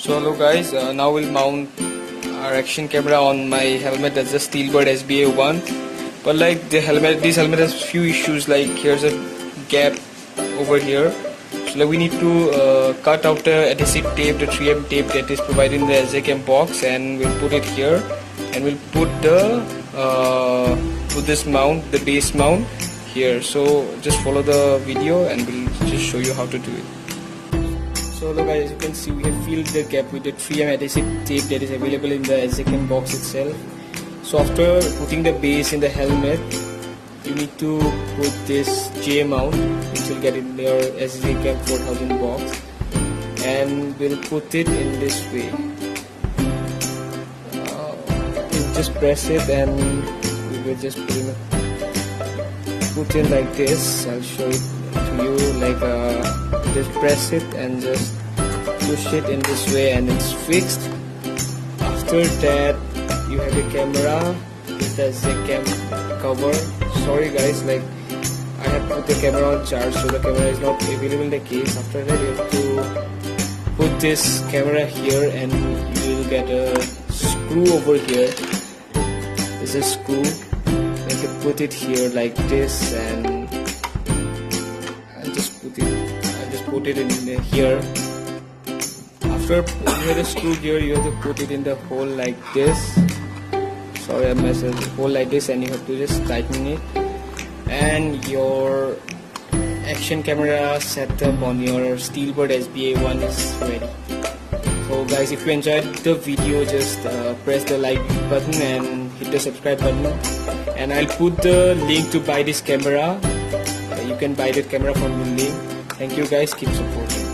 So hello guys, now we'll mount our action camera on my helmet. That's the Steelbird SBA one. But like the helmet, this helmet has few issues. Like here's a gap over here. So like we need to cut out the adhesive tape, the 3M tape that is provided in the SJCAM box, and we'll put it here. And we'll put the this mount, the base mount here. So just follow the video and we'll just show you how to do it. So look guys, as you can see, we have filled the gap with the 3M adhesive tape that is available in the SJCAM box itself. So after putting the base in the helmet, you need to put this J mount, which will get in your SJCAM 4000 box, and we'll put it in this way. We'll just press it and we will just put in like this. I'll show it to you. Like just press it and just push it in this way and it's fixed. After that, you have your camera with the SJCAM cover. Sorry guys, like I have put the camera on charge, so the camera is not available in the case. After that, you have to put this camera here and you will get a screw over here. This is a screw. You can put it here like this, and I'll just put it in here. After you have the screw here, you have to put it in the hole like this. Sorry, I messed up. Hole like this, and you have to just tighten it. And your action camera setup on your Steelbird SBA one is ready. So guys, if you enjoyed the video, just press the like button and hit the subscribe button. And I'll put the link to buy this camera. You can buy the camera from the link. Thank you guys, keep supporting.